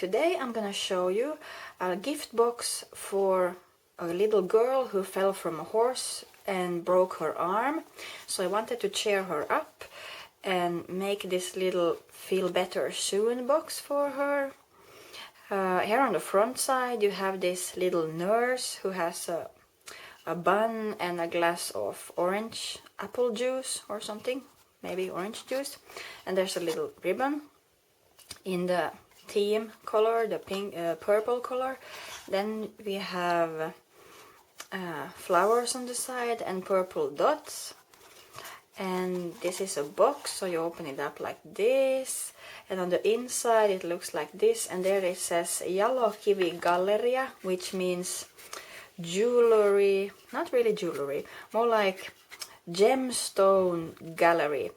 Today I'm gonna show you a gift box for a little girl who fell from a horse and broke her arm. So I wanted to cheer her up and make this little feel better soon box for her. Here on the front side you have this little nurse who has a bun and a glass of orange apple juice or something, maybe orange juice, and there's a little ribbon in the theme color, the pink, purple color. Then we have flowers on the side and purple dots. And this is a box, so you open it up like this, and on the inside it looks like this, and there it says Jalokivi Galleria, which means jewelry, not really jewelry, more like gemstone gallery.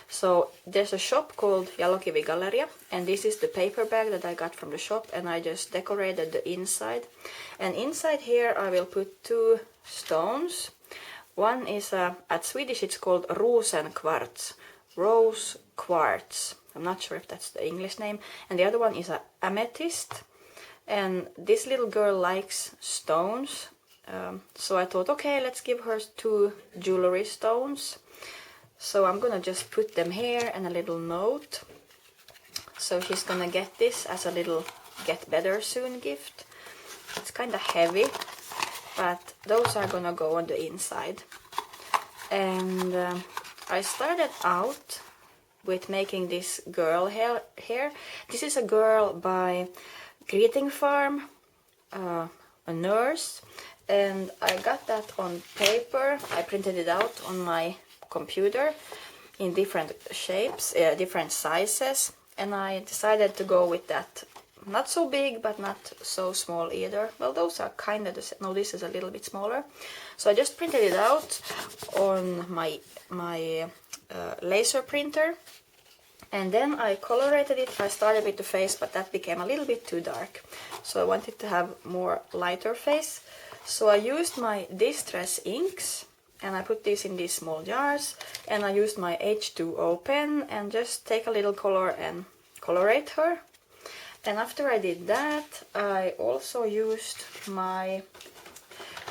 So there's a shop called Jalokivi Galleria, and this is the paper bag that I got from the shop, and I just decorated the inside. And inside here I will put two stones. One is, at Swedish it's called rosenkvarts, rose quartz. I'm not sure if that's the English name. And the other one is a amethyst. And this little girl likes stones. So I thought, okay, let's give her two jewelry stones. So I'm gonna just put them here and a little note. So she's gonna get this as a little get better soon gift. It's kind of heavy, but those are gonna go on the inside. And I started out with making this girl here. This is a girl by Greeting Farm, a nurse, and I got that on paper. I printed it out on my computer in different shapes, different sizes, and I decided to go with that. Not so big, but not so small either. Well, those are kind of the same. No, this is a little bit smaller. So I just printed it out on my laser printer, and then I colorated it. I started with the face, but that became a little bit too dark. So I wanted to have more lighter face. So I used my Distress inks, and I put these in these small jars, and I used my H2O pen and just take a little color and colorate her. And after I did that, I also used my,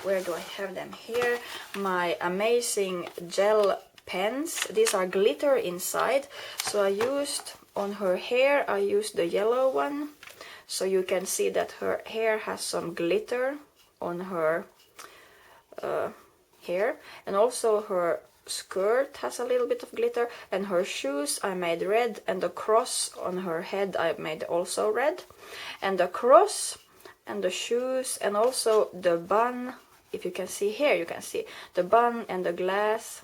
where do I have them here? My amazing gel pens. These are glitter inside. So I used, on her hair, I used the yellow one. So you can see that her hair has some glitter on her hair. And also her skirt has a little bit of glitter, and her shoes I made red, and the cross on her head I made also red. And the cross and the shoes and also the bun, if you can see here, you can see the bun and the glass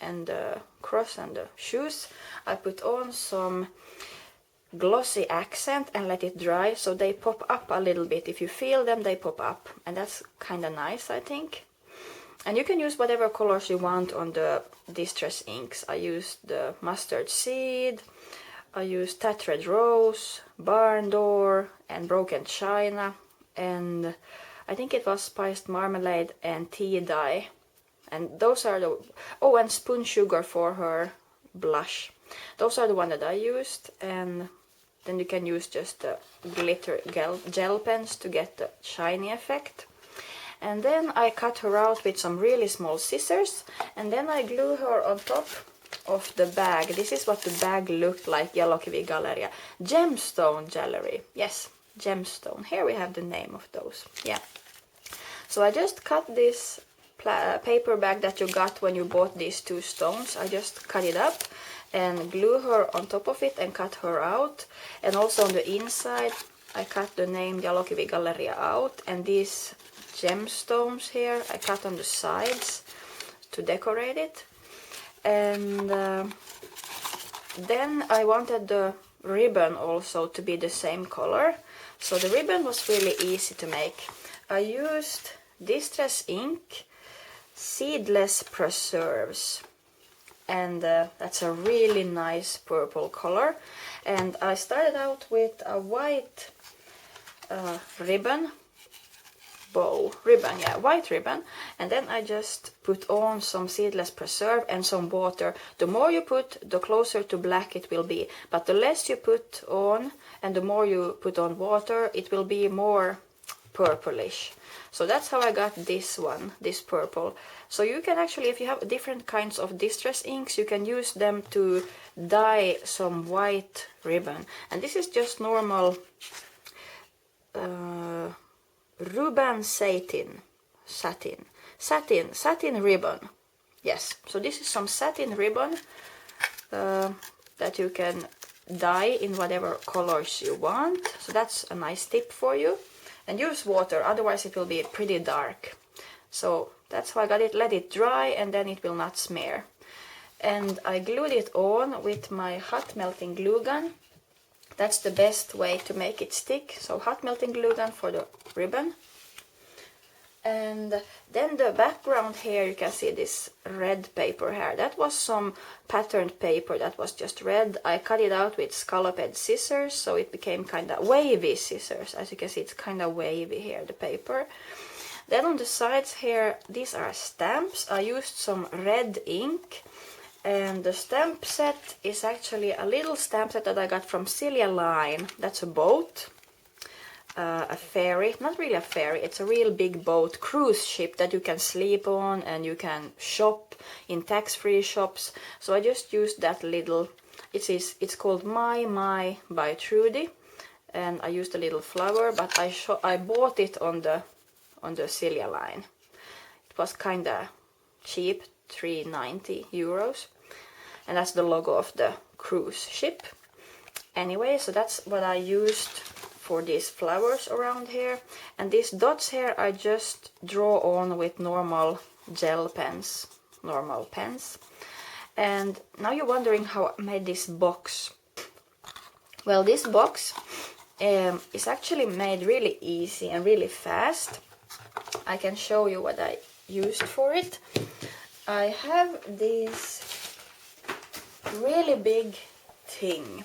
and the cross and the shoes. I put on some glossy accent and let it dry, so they pop up a little bit. If you feel them, they pop up, and that's kind of nice, I think. And you can use whatever colors you want on the Distress inks. I used the mustard seed, I used Tat Red Rose, Barn Door, and Broken China, and I think it was Spiced Marmalade and Tea Dye. And those are the... oh, and Spoon Sugar for her blush. Those are the ones that I used, and then you can use just the glitter gel pens to get the shiny effect. And then I cut her out with some really small scissors, and then I glue her on top of the bag. This is what the bag looked like, Jalokivi Galleria. Gemstone Gallery. Yes, gemstone. Here we have the name of those. Yeah. So I just cut this paper bag that you got when you bought these two stones. I just cut it up and glue her on top of it and cut her out. And also on the inside I cut the name Jalokivi Galleria out, and these gemstones here I cut on the sides to decorate it. And then I wanted the ribbon also to be the same color, so the ribbon was really easy to make. I used Distress ink, Seedless Preserves, and that's a really nice purple color. And I started out with a white ribbon, bow ribbon, yeah, white ribbon, and then I just put on some seedless preserve and some water. The more you put, the closer to black it will be, but the less you put on and the more you put on water, it will be more purplish. So that's how I got this one, this purple. So you can actually, if you have different kinds of distress inks, you can use them to dye some white ribbon. And this is just normal ruban satin ribbon. Yes, so this is some satin ribbon that you can dye in whatever colors you want. So that's a nice tip for you. And use water, otherwise it will be pretty dark. So that's how I got it. Let it dry and then it will not smear. And I glued it on with my hot melting glue gun. That's the best way to make it stick. So hot melting glue gun for the ribbon. And then the background here, you can see this red paper here. That was some patterned paper that was just red. I cut it out with scalloped scissors, so it became kind of wavy scissors. As you can see, it's kind of wavy here, the paper. Then on the sides here, these are stamps. I used some red ink. And the stamp set is actually a little stamp set that I got from Silja Line. That's a boat. A ferry, not really a ferry, it's a real big boat, cruise ship that you can sleep on and you can shop in tax-free shops. So I just used that little, it's called My by Trudy, and I used a little flower, but I bought it on the Silja Line. It was kinda cheap, 390 euros, and that's the logo of the cruise ship. Anyway, so that's what I used for these flowers around here. And these dots here I just draw on with normal gel pens, normal pens. And now you're wondering how I made this box. Well, this box is actually made really easy and really fast. I can show you what I used for it. I have this really big thing.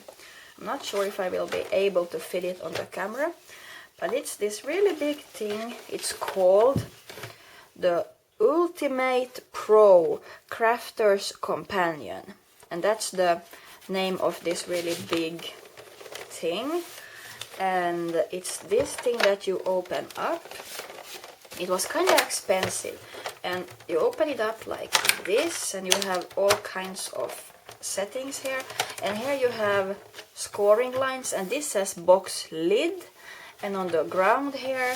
I'm not sure if I will be able to fit it on the camera, but it's this really big thing. It's called the Ultimate Pro Crafter's Companion, and that's the name of this really big thing. And it's this thing that you open up. It was kind of expensive, and you open it up like this, and you have all kinds of settings here, and here you have scoring lines, and this says box lid, and on the ground here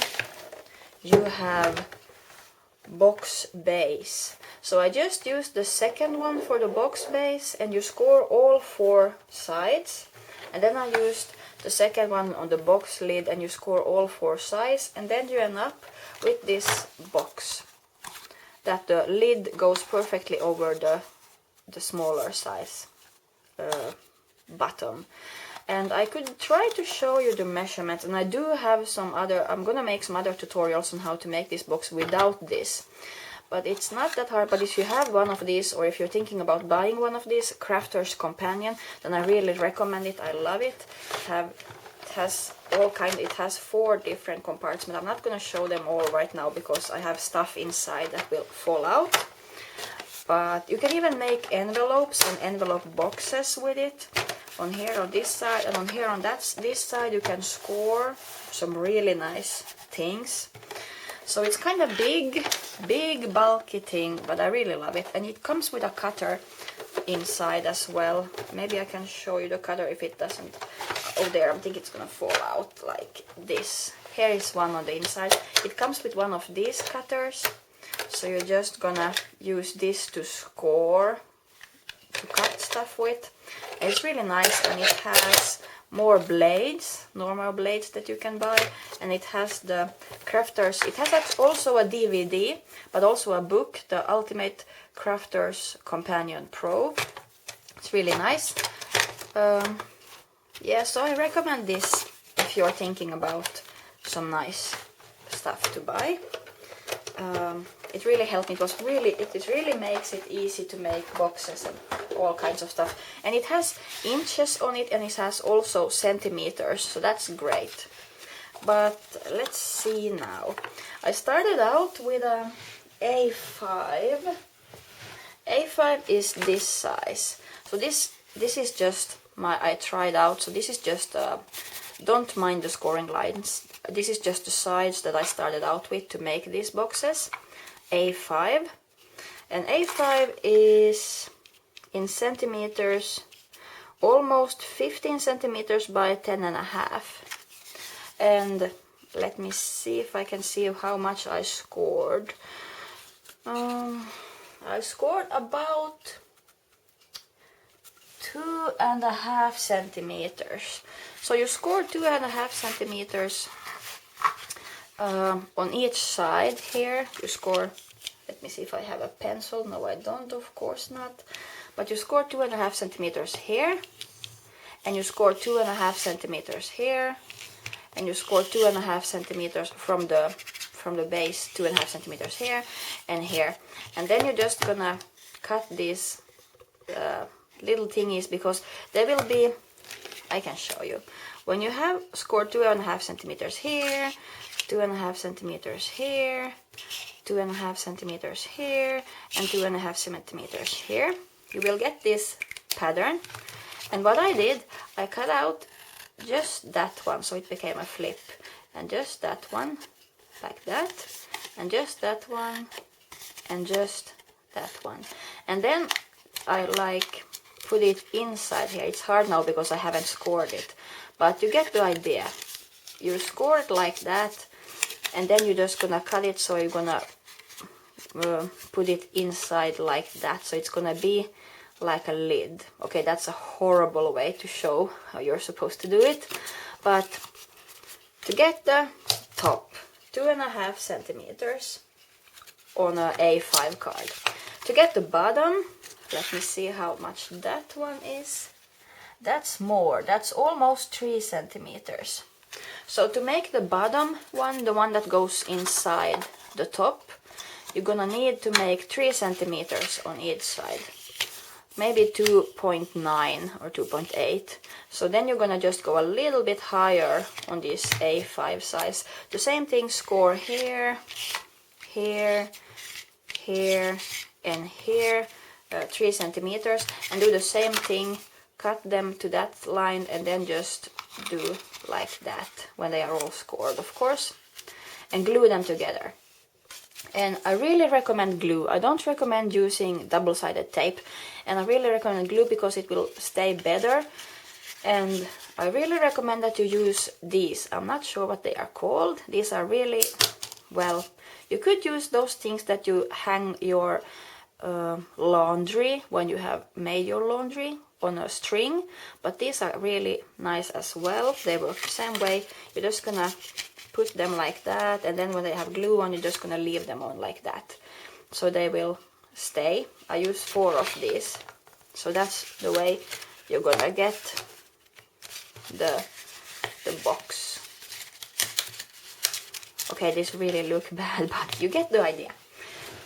you have box base. So I just used the second one for the box base, and you score all 4 sides, and then I used the second one on the box lid, and you score all 4 sides, and then you end up with this box that the lid goes perfectly over the smaller size bottom. And I could try to show you the measurements, and I do have some other, I'm gonna make some other tutorials on how to make this box without this, but it's not that hard. But if you have one of these, or if you're thinking about buying one of these, Crafter's Companion, then I really recommend it. I love it. It has all kind, it has 4 different compartments. I'm not gonna show them all right now because I have stuff inside that will fall out. But you can even make envelopes and envelope boxes with it. On here on this side, and on here on this side you can score some really nice things. So it's kind of big bulky thing, but I really love it. And it comes with a cutter inside as well. Maybe I can show you the cutter if it doesn't. Oh, there, I think it's gonna fall out like this. Here is one on the inside. It comes with one of these cutters. So you're just gonna use this to score, to cut stuff with. And it's really nice, and it has more blades, normal blades that you can buy, and it has the Crafters. It has also a DVD, but also a book, the Ultimate Crafter's Companion Pro. It's really nice. Yeah, so I recommend this if you're thinking about some nice stuff to buy. It really helped me. It really makes it easy to make boxes and all kinds of stuff. And it has inches on it, and it has also centimeters, so that's great. but let's see now. I started out with a A5. A5 is this size. So this is just I tried out. So this is just don't mind the scoring lines. This is just the size that I started out with to make these boxes. A5, and A5 is in centimeters, almost 15 centimeters by 10.5. And let me see if I can see how much I scored. I scored about 2.5 centimeters. So you score 2.5 centimeters on each side here. You score, let me see if I have a pencil. No, I don't, of course not. But you score 2.5 centimeters here, and you score 2.5 centimeters here, and you score 2.5 centimeters from the base, 2.5 centimeters here and here. And then you're just gonna cut these little thingies, because they will be, I can show you. When you have scored 2.5 centimeters here, 2.5 centimeters here, 2.5 centimeters here, and 2.5 centimeters here, you will get this pattern. And what I did, I cut out just that one, so it became a flip, and just that one, like that, and just that one, and just that one. And then I like put it inside here. It's hard now because I haven't scored it, but you get the idea. You score it like that, and then you're just gonna cut it, so you're gonna put it inside like that, so it's gonna be like a lid. Okay, that's a horrible way to show how you're supposed to do it, but to get the top, 2.5 centimeters on a A5 card. To get the bottom, let me see how much that one is. That's more, that's almost 3 centimeters. So to make the bottom one, the one that goes inside the top, you're gonna need to make 3 centimeters on each side. Maybe 2.9 or 2.8. So then you're gonna just go a little bit higher on this A5 size. The same thing, score here, here, here, and here, 3 centimeters, and do the same thing, cut them to that line, and then just do like that when they are all scored, of course, and glue them together. And I really recommend glue. I don't recommend using double-sided tape, and I really recommend glue because it will stay better. And I really recommend that you use these. I'm not sure what they are called. These are really, well, you could use those things that you hang your laundry when you have made your laundry on a string, but these are really nice as well. They work the same way. You're just gonna put them like that, and then when they have glue on, you're just gonna leave them on like that, so they will stay. I use 4 of these, so that's the way you're gonna get the box. Okay, this really look bad, but you get the idea.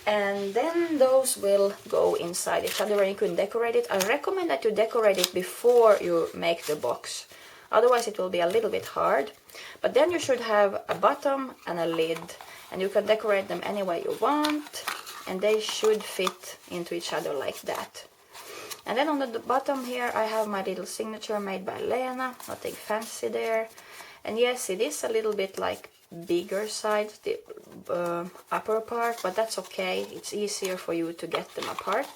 And then those will go inside each other, and you can decorate it. I recommend that you decorate it before you make the box, otherwise it will be a little bit hard. But then you should have a bottom and a lid, and you can decorate them any way you want, and they should fit into each other like that. And then on the bottom here I have my little signature made by Lena, nothing fancy there. And yes, it is a little bit like bigger side, the upper part, but that's okay. It's easier for you to get them apart.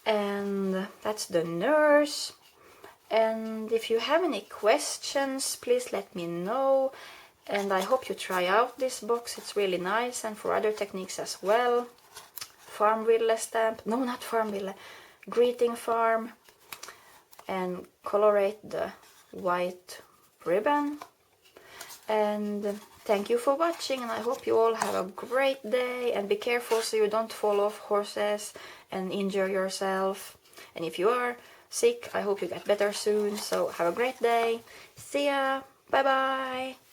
And that's the nurse. And if you have any questions, please let me know. And I hope you try out this box. It's really nice, and for other techniques as well. Farmville stamp, no, not Farmville, greeting farm, and colorate the white ribbon. And thank you for watching, and I hope you all have a great day, and be careful so you don't fall off horses and injure yourself. And if you are sick, I hope you get better soon. So have a great day. See ya. Bye bye.